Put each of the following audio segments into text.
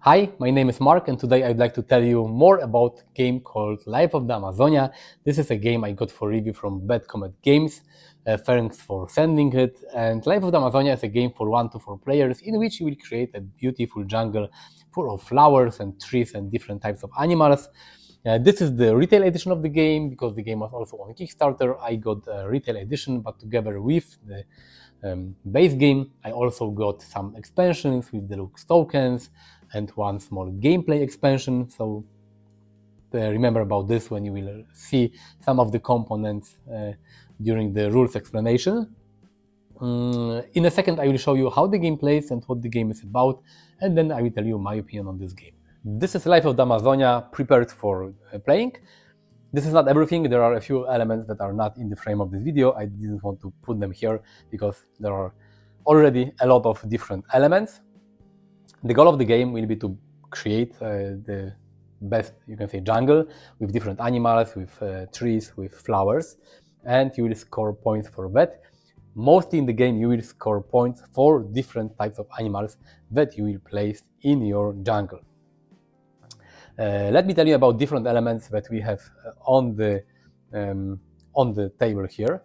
Hi, my name is Mark and today I'd like to tell you more about a game called Life of the Amazonia. This is a game I got for review from Bad Comet Games. Thanks for sending it. And Life of the Amazonia is a game for 1 to 4 players in which you will create a beautiful jungle full of flowers and trees and different types of animals. This is the retail edition of the game because the game was also on Kickstarter. I got a retail edition, but together with the base game, I also got some expansions with deluxe tokens and one small gameplay expansion. So remember about this when you will see some of the components during the rules explanation. In a second, I will show you how the game plays and what the game is about, and then I will tell you my opinion on this game. This is Life of the Amazonia prepared for playing. This is not everything. There are a few elements that are not in the frame of this video. I didn't want to put them here because there are already a lot of different elements. The goal of the game will be to create the best, you can say, jungle with different animals, with trees, with flowers, and you will score points for that. Mostly in the game you will score points for different types of animals that you will place in your jungle. Let me tell you about different elements that we have on the table here.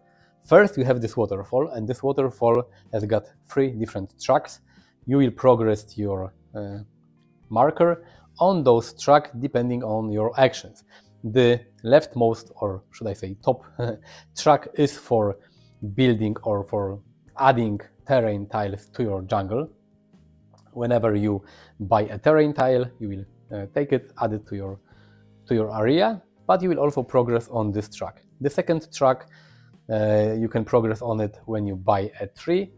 First, we have this waterfall, and this waterfall has got 3 different tracks. You will progress your marker on those tracks depending on your actions. The leftmost, or should I say top track is for building or for adding terrain tiles to your jungle. Whenever you buy a terrain tile, you will take it, add it to your area, but you will also progress on this track. The second track, you can progress on it when you buy a tree.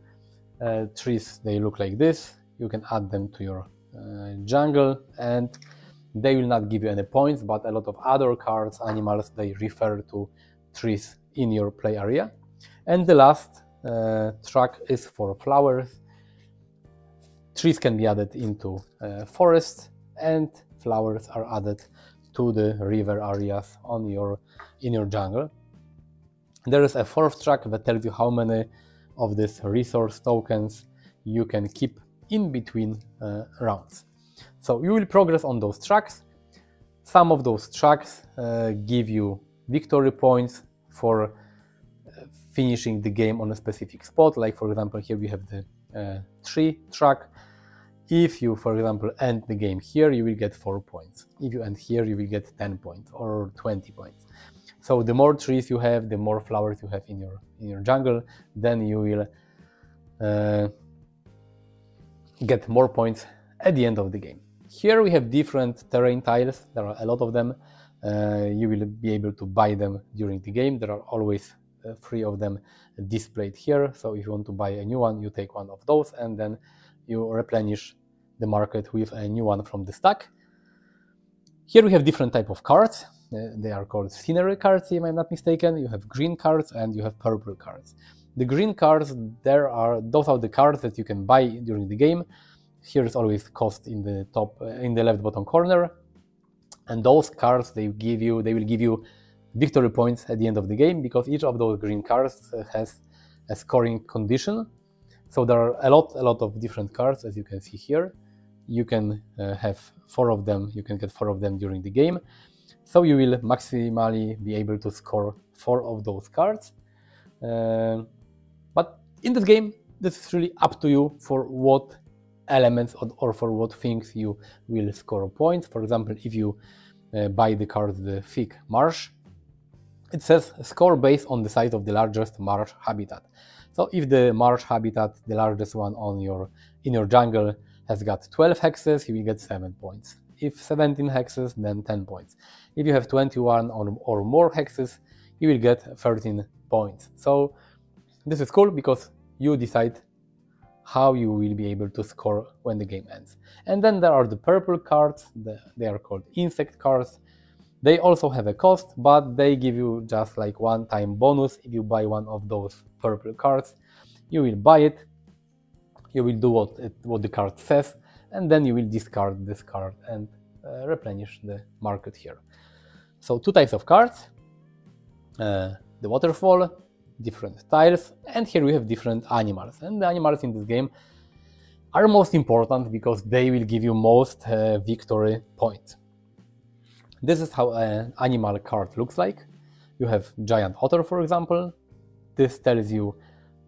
Trees, they look like this. You can add them to your jungle and they will not give you any points, but a lot of other cards, animals, they refer to trees in your play area. And the last track is for flowers. Trees can be added into forest and flowers are added to the river areas in your jungle. There is a 4th track that tells you how many of these resource tokens you can keep in between rounds. So you will progress on those tracks. Some of those tracks give you victory points for finishing the game on a specific spot. Like for example, here we have the tree track. If you, for example, end the game here, you will get 4 points. If you end here, you will get 10 points or 20 points. So the more trees you have, the more flowers you have in your jungle, then you will get more points at the end of the game. Here we have different terrain tiles. There are a lot of them. You will be able to buy them during the game. There are always 3 of them displayed here. So if you want to buy a new one, you take one of those and then you replenish the market with a new one from the stack. Here we have different type of cards. They are called scenery cards, if I'm not mistaken. You have green cards and you have purple cards. The green cards, those are the cards that you can buy during the game. Here is always cost in the top, in the left bottom corner. And those cards, they will give you victory points at the end of the game because each of those green cards has a scoring condition. So there are a lot of different cards, as you can see here. You can have 4 of them. You can get 4 of them during the game. So you will maximally be able to score 4 of those cards. But in this game, this is really up to you for what elements or for what things you will score points. For example, if you buy the card the thick marsh, it says score based on the size of the largest marsh habitat. So if the marsh habitat, the largest one in your jungle, has got 12 hexes, you will get 7 points. If 17 hexes, then 10 points. If you have 21 or more hexes, you will get 13 points. So this is cool because you decide how you will be able to score when the game ends. And then there are the purple cards. They are called insect cards. They also have a cost, but they give you just like one-time bonus. If you buy one of those purple cards, you will buy it, you will do what the card says, and then you will discard this card and replenish the market here. So 2 types of cards, the waterfall, different tiles, and here we have different animals. And the animals in this game, are most important because they will give you most victory points. This is how an animal card looks like. You have giant otter, for example. This tells you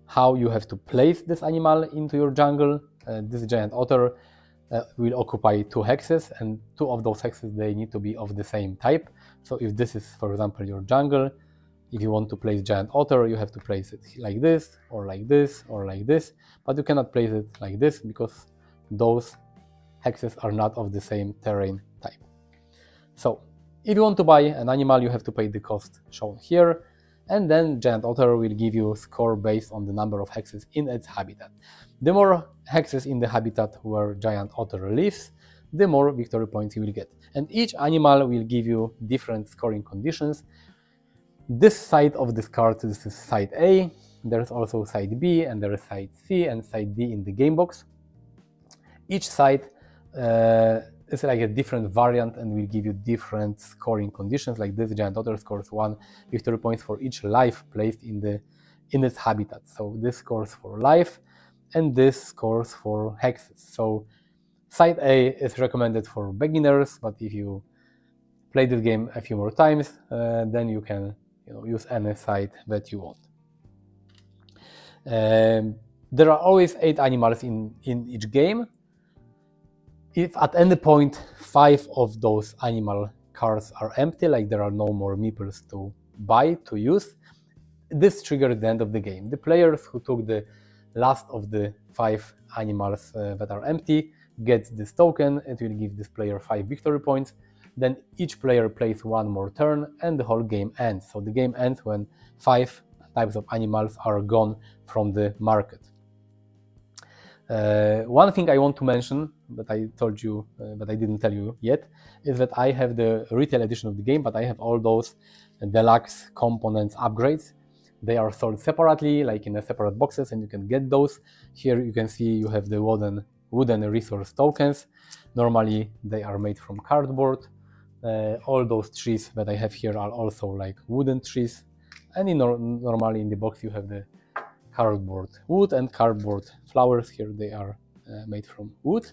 how you have to place this animal into your jungle. This giant otter will occupy 2 hexes, and 2 of those hexes, they need to be of the same type. So if this is, for example, your jungle, if you want to place giant otter, you have to place it like this, or like this, or like this, but you cannot place it like this because those hexes are not of the same terrain type. So if you want to buy an animal, you have to pay the cost shown here, and then giant otter will give you a score based on the number of hexes in its habitat. The more hexes in the habitat where giant otter lives, the more victory points you will get. And each animal will give you different scoring conditions. This side of this card, this is side A, there's also side B, and there is side C and side D in the game box. Each side is like a different variant and will give you different scoring conditions. Like this giant otter scores 1 victory points for each life placed in its habitat. So this scores for life, and this scores for hexes. So side A is recommended for beginners, but if you play this game a few more times, then you can use any side that you want. There are always 8 animals in each game. If at any point 5 of those animal cards are empty, like there are no more meeples to buy, to use, this triggers the end of the game. The players who took the last of the 5 animals that are empty gets this token. It will give this player 5 victory points. Then each player plays 1 more turn and the whole game ends. So the game ends when 5 types of animals are gone from the market. One thing I want to mention that I told you, but I didn't tell you yet, is that I have the retail edition of the game, but I have all those deluxe components upgrades. They are sold separately, like in a separate boxes, and you can get those. Here you can see you have the wooden resource tokens. Normally they are made from cardboard. All those trees that I have here are also like wooden trees, and normally in the box you have the cardboard wood and cardboard flowers. Here they are made from wood,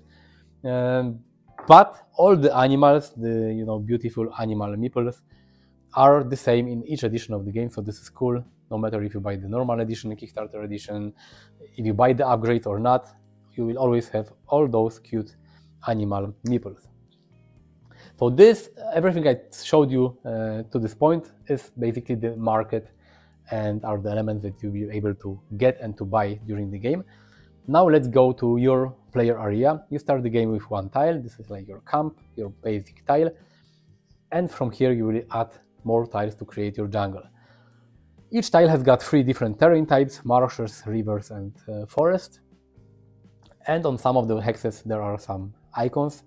but all the animals, the beautiful animal meeples, are the same in each edition of the game. So this is cool. No matter if you buy the normal edition, Kickstarter edition, if you buy the upgrade or not, you will always have all those cute animal meeples. So this, everything I showed you to this point, is basically the market and are the elements that you'll be able to get and to buy during the game. Now let's go to your player area. You start the game with 1 tile. This is like your camp, your basic tile. And from here you will add more tiles to create your jungle. Each tile has got 3 different terrain types: marshes, rivers, and forest. And on some of the hexes there are some icons,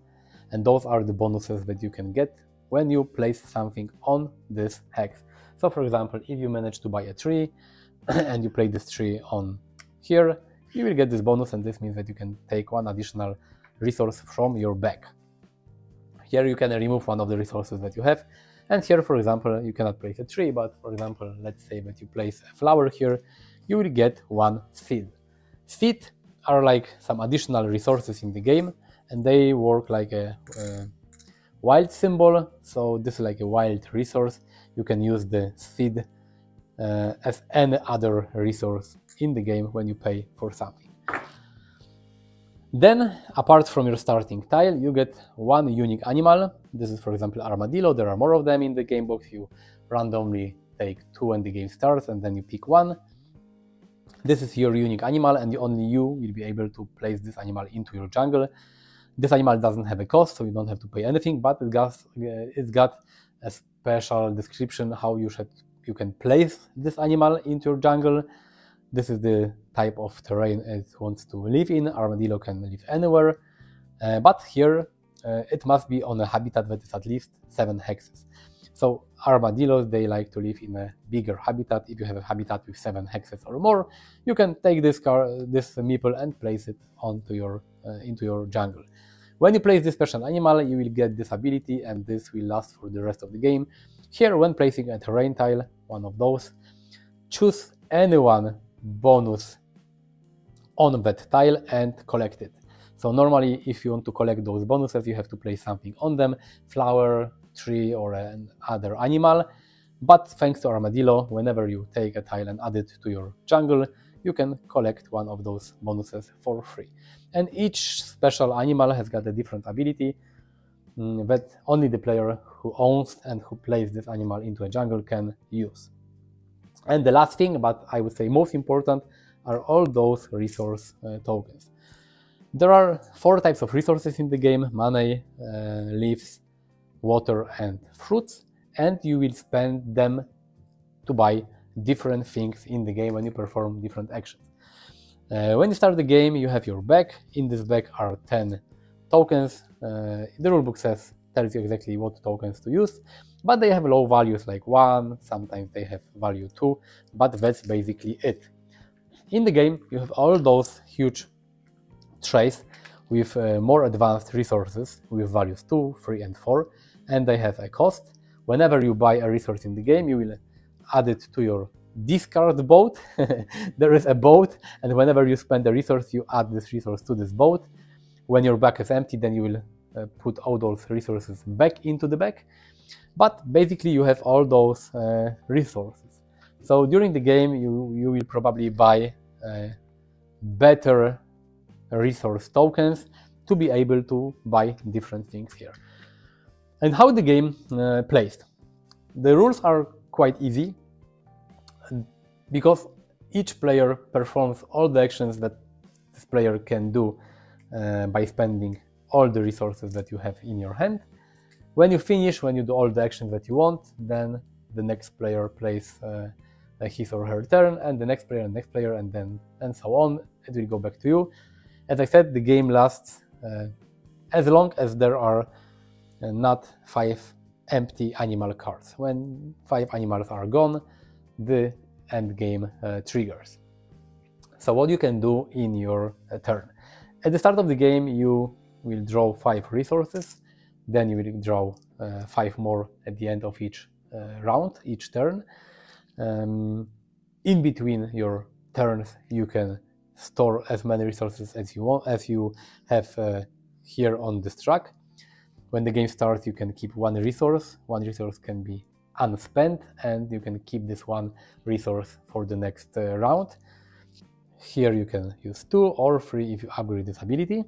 and those are the bonuses that you can get when you place something on this hex. So for example, if you manage to buy a tree and you place this tree on here, you will get this bonus, and this means that you can take 1 additional resource from your bag. Here you can remove 1 of the resources that you have, and here, for example, you cannot place a tree, but for example, let's say that you place a flower here, you will get 1 seed. Seed are like some additional resources in the game, and they work like a wild symbol. So this is like a wild resource. You can use the seed as any other resource in the game when you pay for something. Then, apart from your starting tile, you get 1 unique animal. This is, for example, armadillo. There are more of them in the game box. You randomly take 2 when the game starts, and then you pick 1. This is your unique animal, and only you will be able to place this animal into your jungle. This animal doesn't have a cost, so you don't have to pay anything, but it's got a special description how you can place this animal into your jungle. This is the type of terrain it wants to live in. Armadillo can live anywhere, but here it must be on a habitat that is at least 7 hexes. So armadillos, they like to live in a bigger habitat. If you have a habitat with 7 hexes or more, you can take this meeple and place it into your jungle. When you place this special animal, you will get this ability, and this will last for the rest of the game. Here, when placing a terrain tile, 1 of those, choose any 1 bonus on that tile and collect it. So normally, if you want to collect those bonuses, you have to place something on them, flower, tree, or another animal. But thanks to Armadillo, whenever you take a tile and add it to your jungle, you can collect one of those bonuses for free. And each special animal has got a different ability that only the player who owns and who plays this animal into a jungle can use. And the last thing, but I would say most important, are all those resource tokens. There are 4 types of resources in the game: money, leaves, water, and fruits, and you will spend them to buy different things in the game when you perform different actions. When you start the game, you have your bag. In this bag are 10 tokens. The rulebook tells you exactly what tokens to use, but they have low values like 1, sometimes they have value 2, but that's basically it. In the game, you have all those huge trays with more advanced resources with values 2, 3, and 4, and they have a cost. Whenever you buy a resource in the game, you will add it to your discard boat. There is a boat, and whenever you spend a resource, you add this resource to this boat. When your bag is empty, then you will put all those resources back into the bag. But basically, you have all those resources. So during the game, you will probably buy better resource tokens to be able to buy different things here. And how the game plays. The rules are quite easy because each player performs all the actions that this player can do by spending all the resources that you have in your hand. When you finish, when you do all the actions that you want, then the next player plays his or her turn, and the next player, and so on. It will go back to you. As I said, the game lasts as long as there are not 5 empty animal cards. When 5 animals are gone, the end game triggers. So what you can do in your turn. At the start of the game, you will draw 5 resources, then you will draw 5 more at the end of each round, each turn. In between your turns, you can store as many resources as you want, as you have here on this track. When the game starts, you can keep 1 resource. 1 resource can be unspent, and you can keep this 1 resource for the next round. Here you can use 2 or 3 if you upgrade this ability.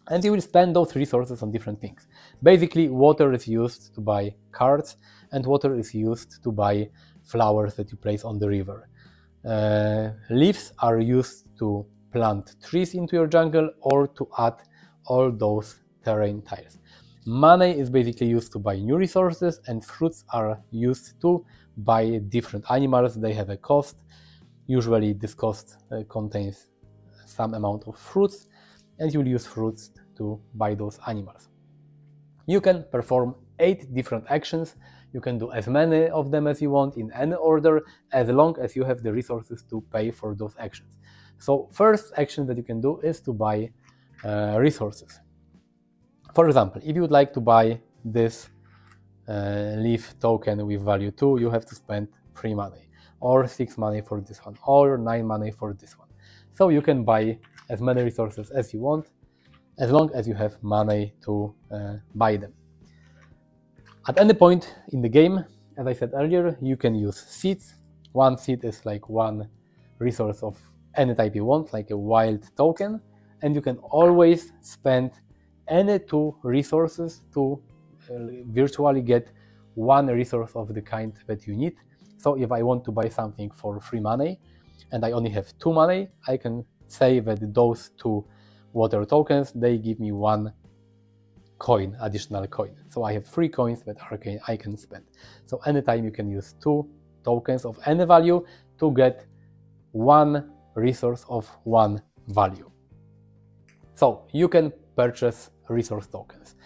And you will spend those resources on different things. Basically, water is used to buy cards, and water is used to buy flowers that you place on the river. Leaves are used to plant trees into your jungle or to add all those terrain tiles. Money is basically used to buy new resources, and fruits are used to buy different animals. They have a cost. Usually this cost contains some amount of fruits, and you'll use fruits to buy those animals. You can perform 8 different actions. You can do as many of them as you want in any order, as long as you have the resources to pay for those actions. So first action that you can do is to buy resources. For example, if you would like to buy this leaf token with value 2, you have to spend 3 money, or 6 money for this one, or 9 money for this one. So you can buy as many resources as you want, as long as you have money to buy them. At any point in the game, as I said earlier, you can use seeds. 1 seed is like 1 resource of any type you want, like a wild token, and you can always spend any 2 resources to virtually get 1 resource of the kind that you need. So if I want to buy something for 3 money and I only have 2 money, I can say that those 2 water tokens, they give me 1 coin, additional coin. So I have 3 coins that I can spend. So anytime you can use 2 tokens of any value to get 1 resource of 1 value. So you can purchase resource tokens.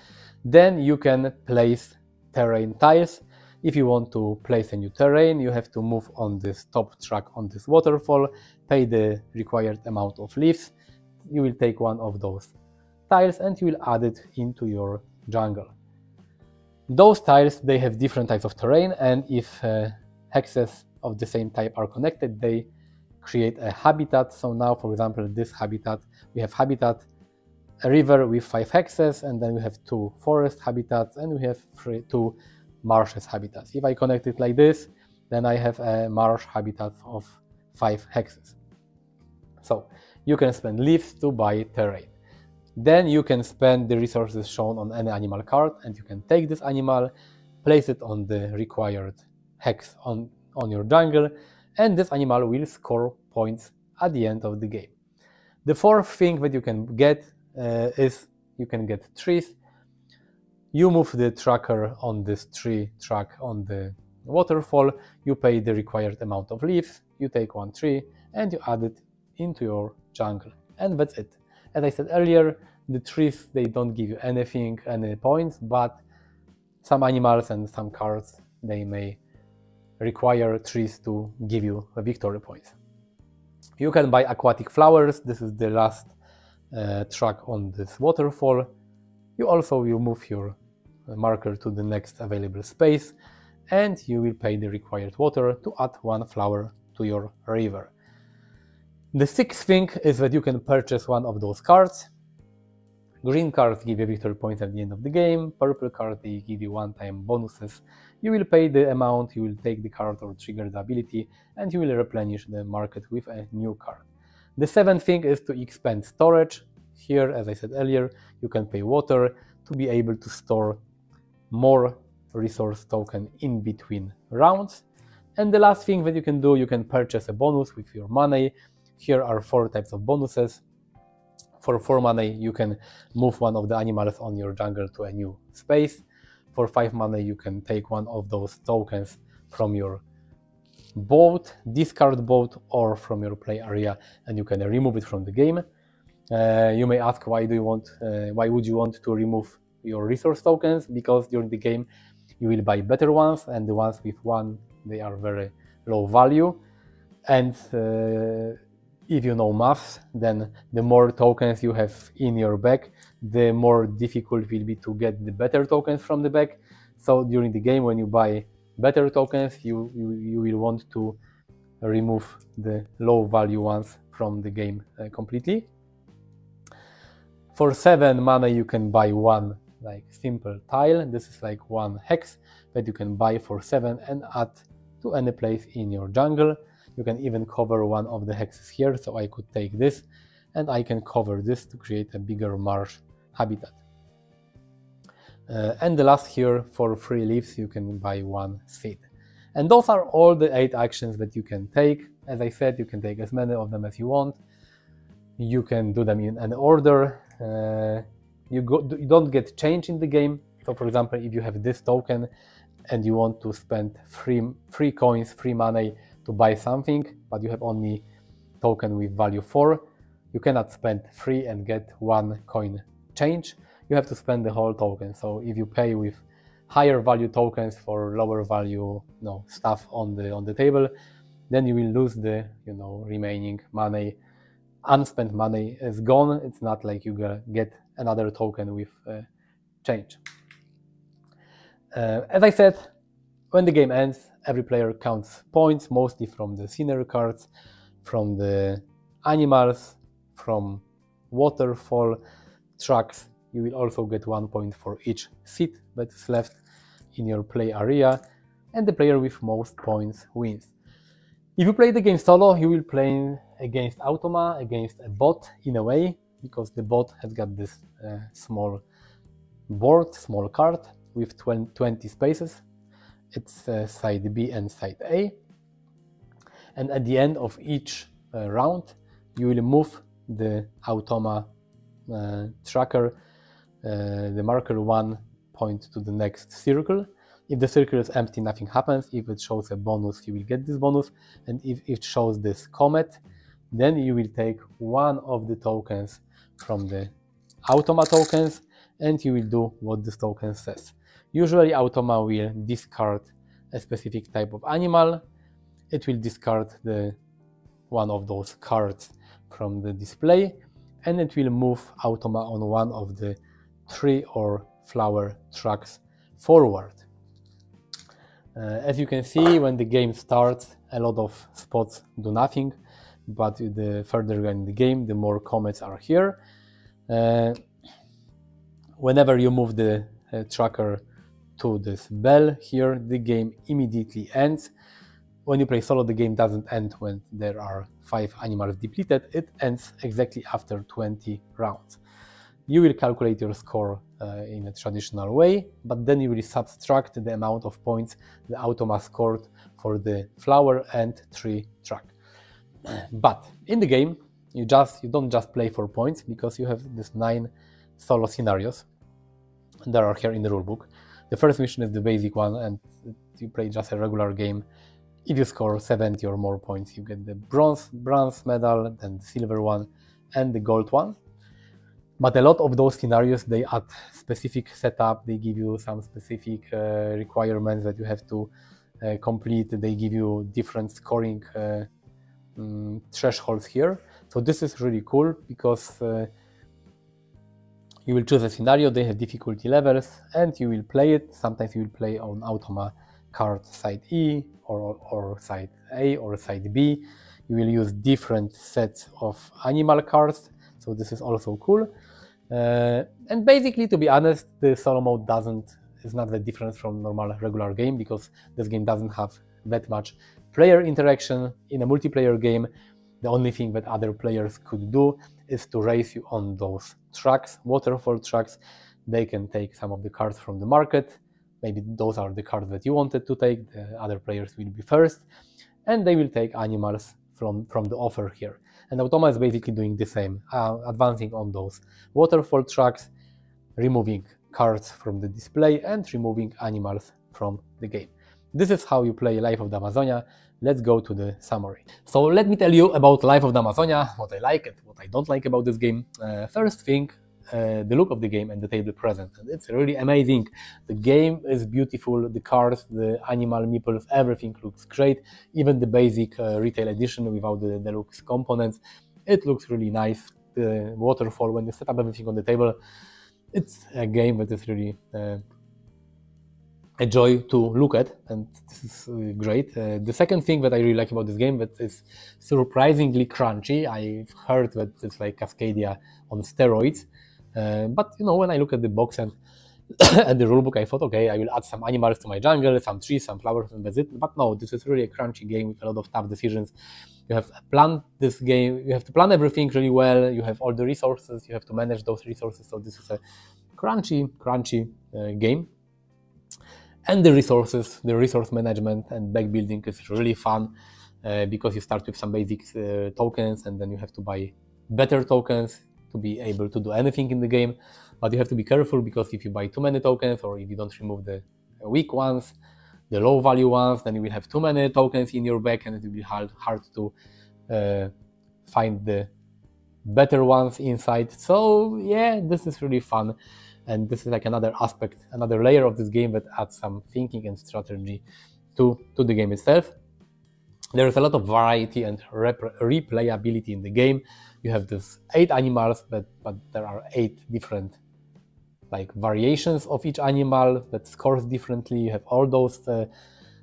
Then you can place terrain tiles. If you want to place a new terrain, you have to move on this top track on this waterfall, pay the required amount of leaves. You will take 1 of those tiles and you will add it into your jungle. Those tiles, they have different types of terrain, and if hexes of the same type are connected, they create a habitat. So now, for example, this habitat, we have habitat a river with 5 hexes, and then we have 2 forest habitats, and we have 2 marshes habitats. If I connect it like this, then I have a marsh habitat of 5 hexes. So you can spend leaves to buy terrain. Then you can spend the resources shown on any animal card, and you can take this animal, place it on the required hex on your jungle, and this animal will score points at the end of the game. The fourth thing that you can get is you can get trees. You move the tracker on this tree track on the waterfall, you pay the required amount of leaves, you take 1 tree, and you add it into your jungle. And that's it. As I said earlier, the trees, they don't give you anything, any points, but some animals and some cards, they may require trees to give you a victory points. You can buy aquatic flowers. This is the last track on this waterfall. You move your marker to the next available space, and you will pay the required water to add 1 flower to your river. The sixth thing is that you can purchase one of those cards. Green cards give you victory points at the end of the game. Purple cards, they give you one-time bonuses. You will pay the amount, you will take the card or trigger the ability, and you will replenish the market with a new card. The seventh thing is to expand storage. Here, as I said earlier, you can pay water to be able to store more resource token in between rounds. And the last thing that you can do, you can purchase a bonus with your money. Here are 4 types of bonuses. For 4 money, you can move one of the animals on your jungle to a new space. For 5 money, you can take one of those tokens from your boat, discard boat, or from your play area, and you can remove it from the game. You may ask, why would you want to remove your resource tokens? Because during the game, you will buy better ones, and the ones with 1, they are very low value. And if you know maths, then the more tokens you have in your bag, the more difficult it will be to get the better tokens from the bag. So during the game, when you buy better tokens, you will want to remove the low value ones from the game completely. For 7 mana, you can buy 1 like simple tile. This is like 1 hex that you can buy for 7 and add to any place in your jungle. You can even cover one of the hexes here, so I could take this and I can cover this to create a bigger marsh habitat. And the last here, for 3 leaves, you can buy 1 seed. And those are all the 8 actions that you can take. As I said, you can take as many of them as you want. You can do them in an order. You don't get change in the game. So for example, if you have this token and you want to spend 3 coins, 3 money to buy something, but you have only token with value 4, you cannot spend 3 and get 1 coin change. You have to spend the whole token. So if you pay with higher value tokens for lower value stuff on the table, then you will lose the remaining money. Unspent money is gone. It's not like you get another token with change. As I said, when the game ends, every player counts points, mostly from the scenery cards, from the animals, from waterfall tracks. You will also get 1 point for each seat that is left in your play area, and the player with most points wins. If you play the game solo, you will play against Automa, against a bot in a way, because the bot has got this small board, small card with 20 spaces. It's side B and side A. And at the end of each round, you will move the Automa tracker, the marker 1 point to the next circle. If the circle is empty, nothing happens. If it shows a bonus, you will get this bonus. And if it shows this comet, then you will take 1 of the tokens from the Automa tokens, and you will do what this token says. Usually Automa will discard a specific type of animal. It will discard one of those cards from the display, and it will move Automa on one of the tree or flower tracks forward. As you can see, when the game starts, a lot of spots do nothing, but the further you are in the game, the more comets are here. Whenever you move the tracker to this bell here, the game immediately ends. When you play solo, the game doesn't end when there are 5 animals depleted, it ends exactly after 20 rounds. You will calculate your score in a traditional way, but then you will subtract the amount of points the automa scored for the flower and tree track. But in the game, you don't just play for points, because you have these 9 solo scenarios that are here in the rulebook. The first mission is the basic one, and you play just a regular game. If you score 70 or more points, you get the bronze medal, then the silver one, and the gold one. But a lot of those scenarios, they add specific setup, they give you some specific requirements that you have to complete, they give you different scoring thresholds here. So this is really cool, because you will choose a scenario, they have difficulty levels, and you will play it. Sometimes you will play on automa card side E, or side A, or side B. You will use different sets of animal cards, so this is also cool. And basically, to be honest, the solo mode is not that different from normal regular game, because this game doesn't have that much player interaction. In a multiplayer game, the only thing that other players could do is to race you on those tracks, waterfall tracks. They can take some of the cards from the market. Maybe those are the cards that you wanted to take. The other players will be first, and they will take animals from the offer here. And automa is basically doing the same, advancing on those waterfall tracks, removing cards from the display, and removing animals from the game. This is how you play Life of the Amazonia. Let's go to the summary. So let me tell you about Life of the Amazonia, what I like and what I don't like about this game. First thing, the look of the game and the table present. And it's really amazing. The game is beautiful, the cards, the animal meeples, everything looks great. Even the basic retail edition without the deluxe components, it looks really nice. The waterfall, when you set up everything on the table, it's a game that is really a joy to look at, and this is great. The second thing that I really like about this game, that is surprisingly crunchy. I've heard that it's like Cascadia on steroids, but you know, when I look at the box and and the rulebook, I thought, okay, I will add some animals to my jungle, some trees, some flowers, and that's it. But no, this is really a crunchy game with a lot of tough decisions. You have planned this game, you have to plan everything really well, you have all the resources, you have to manage those resources, so this is a crunchy game. And the resource management and back building is really fun, because you start with some basic tokens, and then you have to buy better tokens to be able to do anything in the game. But you have to be careful, because if you buy too many tokens, or if you don't remove the weak ones, the low value ones, then you will have too many tokens in your back, and it will be hard to find the better ones inside. So yeah, this is really fun. And this is like another aspect, another layer of this game that adds some thinking and strategy to the game itself. There is a lot of variety and replayability in the game. You have these 8 animals, but there are 8 different like variations of each animal that scores differently. You have all those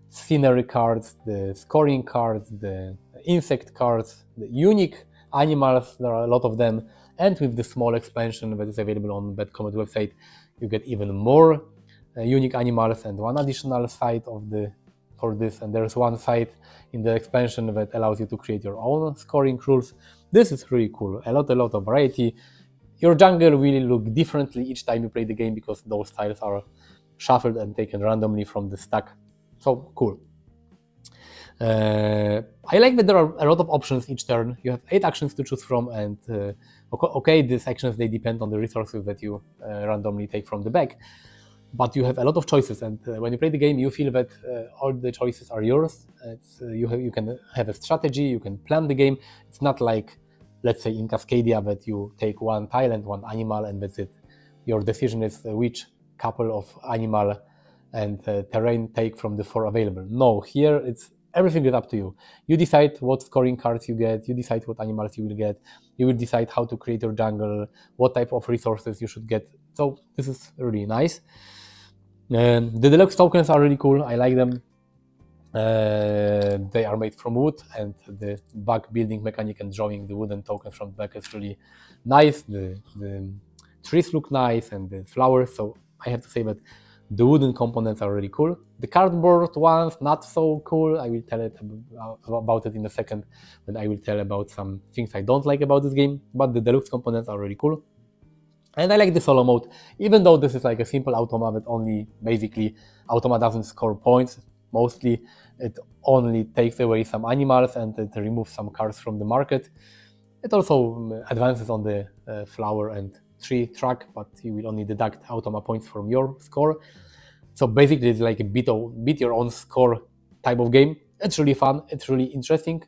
scenery cards, the scoring cards, the insect cards, the unique animals. There are a lot of them. And with the small expansion that is available on Bad Comet website, you get even more unique animals and one additional site for this. And there's one site in the expansion that allows you to create your own scoring rules. This is really cool. A lot of variety. Your jungle will look differently each time you play the game, because those tiles are shuffled and taken randomly from the stack. So cool. I like that there are a lot of options each turn. You have 8 actions to choose from, and okay, these actions, they depend on the resources that you randomly take from the back, but you have a lot of choices, and when you play the game, you feel that all the choices are yours. You can have a strategy, you can plan the game. It's not like, let's say in Cascadia, that you take one tile and one animal and that's it. Your decision is which couple of animal and terrain take from the 4 available. No, here everything is up to you. You decide what scoring cards you get, you decide what animals you will get, you will decide how to create your jungle, what type of resources you should get. So this is really nice. The deluxe tokens are really cool, I like them. They are made from wood, and the back building mechanic and drawing the wooden tokens from the back is really nice. The trees look nice and the flowers, so I have to say that the wooden components are really cool. The cardboard ones, not so cool. I will tell about it in a second, when I will tell about some things I don't like about this game, but the deluxe components are really cool. And I like the solo mode, even though this is like a simple automa that only basically automa doesn't score points. Mostly it only takes away some animals and it removes some cards from the market. It also advances on the flower and tree track, but you will only deduct automa points from your score. So basically it's like a beat your own score type of game. It's really fun, it's really interesting.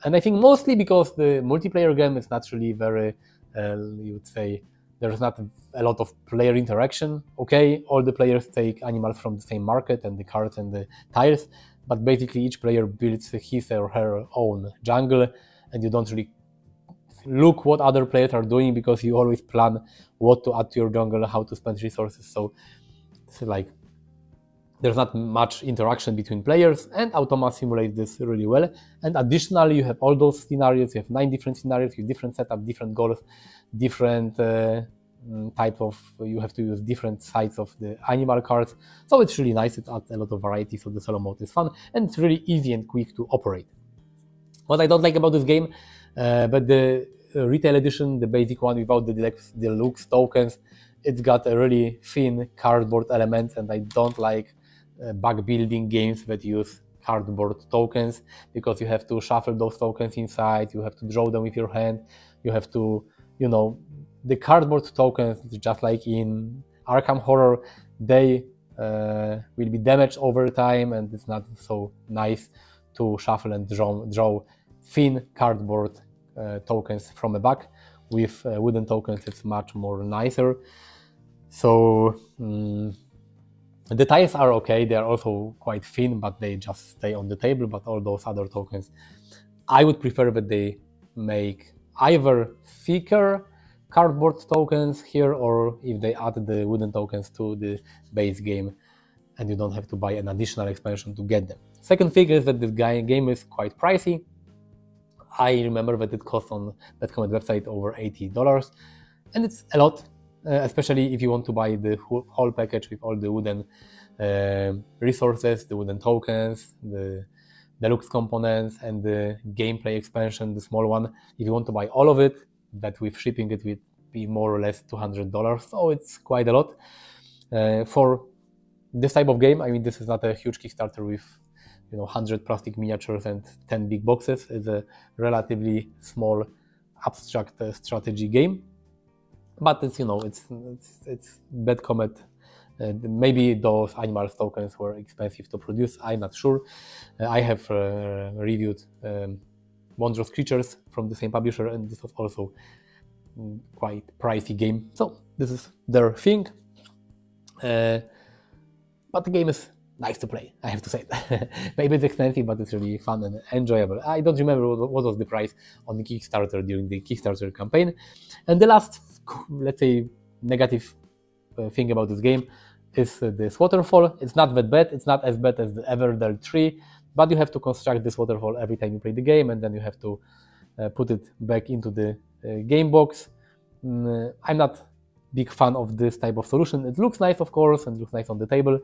And I think mostly because the multiplayer game is not really very, you would say, there's not a lot of player interaction. Okay, all the players take animals from the same market and the cards and the tiles, but basically each player builds his or her own jungle, and you don't really look what other players are doing because you always plan what to add to your jungle, how to spend resources. So it's like there's not much interaction between players, and Automa simulates this really well. And additionally, you have all those scenarios. You have 9 different scenarios with different setup, different goals, different type of, you have to use different sides of the animal cards. So it's really nice. It adds a lot of variety, so the solo mode is fun, and it's really easy and quick to operate. What I don't like about this game, but the retail edition, the basic one without the deluxe tokens, it's got a really thin cardboard elements, and I don't like back building games that use cardboard tokens, because you have to shuffle those tokens inside, you have to draw them with your hand, you have to, you know, the cardboard tokens, just like in Arkham Horror, they will be damaged over time, and it's not so nice to shuffle and draw thin cardboard tokens from the back. With wooden tokens, it's much more nicer. So the tiles are okay, they are also quite thin, but they just stay on the table. But all those other tokens, I would prefer that they make either thicker cardboard tokens here, or if they add the wooden tokens to the base game and you don't have to buy an additional expansion to get them. Second thing is that this game is quite pricey. I remember that it costs on Bad Comet website over $80, and it's a lot, especially if you want to buy the whole package with all the wooden resources, the wooden tokens, the deluxe components, and the gameplay expansion, the small one. If you want to buy all of it, that with shipping it will be more or less $200, so it's quite a lot. For this type of game, I mean, this is not a huge Kickstarter with 100 plastic miniatures and 10 big boxes. It's a relatively small abstract strategy game, but it's it's Bad Comet. Maybe those animal tokens were expensive to produce, I'm not sure. I have reviewed Wondrous Creatures from the same publisher, and this was also quite pricey game, so this is their thing. But the game is nice to play, I have to say. Maybe it's expensive, but it's really fun and enjoyable. I don't remember what was the price on the Kickstarter during the Kickstarter campaign. And the last, let's say, negative thing about this game is this waterfall. It's not that bad. It's not as bad as the Everdell 3, but you have to construct this waterfall every time you play the game, and then you have to put it back into the game box. I'm not big fan of this type of solution. It looks nice, of course, and looks nice on the table,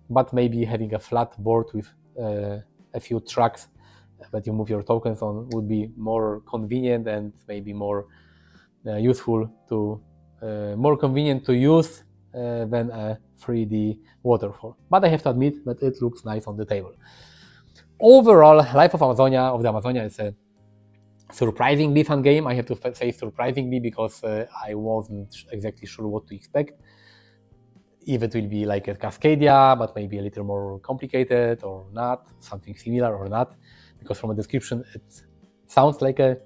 but maybe having a flat board with a few tracks that you move your tokens on would be more convenient, and maybe more useful to, more convenient to use than a 3D waterfall. But I have to admit that it looks nice on the table. Overall, Life of the Amazonia is a surprisingly fun game. I have to say surprisingly, because I wasn't exactly sure what to expect. If it will be like a Cascadia, but maybe a little more complicated or not, something similar or not, because from the description it sounds like a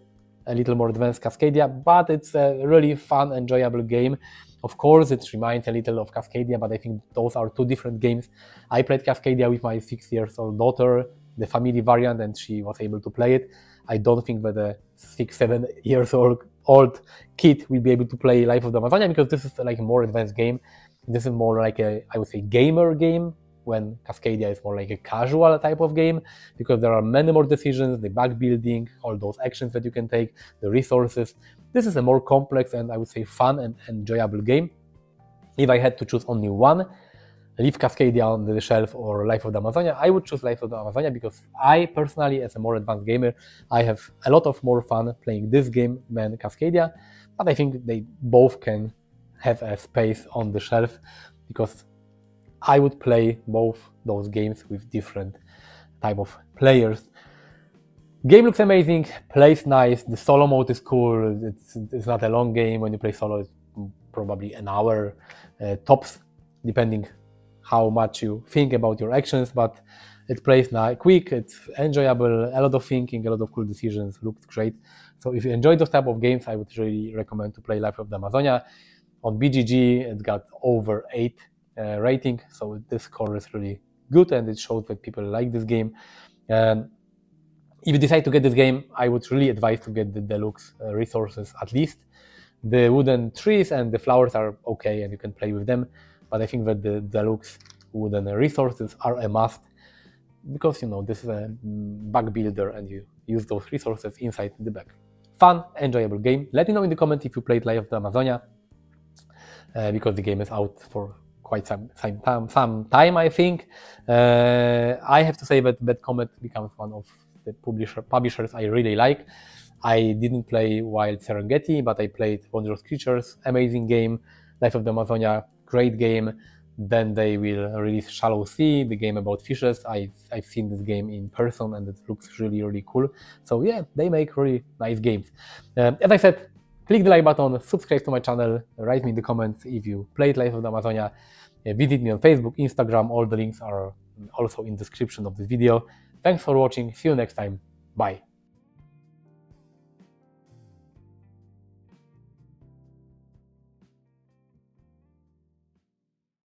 little more advanced Cascadia, but it's a really fun, enjoyable game. Of course, it reminds a little of Cascadia, but I think those are two different games. I played Cascadia with my 6-year-old daughter, the family variant, and she was able to play it. I don't think that a 6-7 years old kid will be able to play Life of the Amazonia, because this is like a more advanced game. This is more like a, I would say, gamer game, when Cascadia is more like a casual type of game, because there are many more decisions, the back building, all those actions that you can take, the resources. This is a more complex and I would say fun and enjoyable game. If I had to choose only one, leave Cascadia on the shelf or Life of the Amazonia, I would choose Life of the Amazonia, because I personally, as a more advanced gamer, I have a lot of more fun playing this game than Cascadia, but I think they both can have a space on the shelf, because I would play both those games with different type of players. Game looks amazing, plays nice, the solo mode is cool, it's not a long game. When you play solo, it's probably an hour tops, depending how much you think about your actions, but it plays quick, it's enjoyable, a lot of thinking, a lot of cool decisions, looks great. So if you enjoy those type of games, I would really recommend to play Life of the Amazonia. On BGG, it's got over 8 rating, so this score is really good, and it shows that people like this game. If you decide to get this game, I would really advise to get the deluxe resources at least. The wooden trees and the flowers are okay, and you can play with them, but I think that the deluxe wooden resources are a must, because this is a back builder and you use those resources inside the back. Fun, enjoyable game. Let me know in the comments if you played Life of the Amazonia, because the game is out for quite some time, I think. I have to say that Bad Comet becomes one of the publishers I really like. I didn't play Wild Serengeti, but I played Wondrous Creatures, amazing game. Life of the Amazonia, great game. Then they will release Shallow Sea, the game about fishes. I've seen this game in person and it looks really, really cool. So yeah, they make really nice games. As I said, click the like button, subscribe to my channel, write me in the comments if you played Life of the Amazonia. Visit me on Facebook, Instagram, all the links are also in the description of this video. Thanks for watching, see you next time, bye.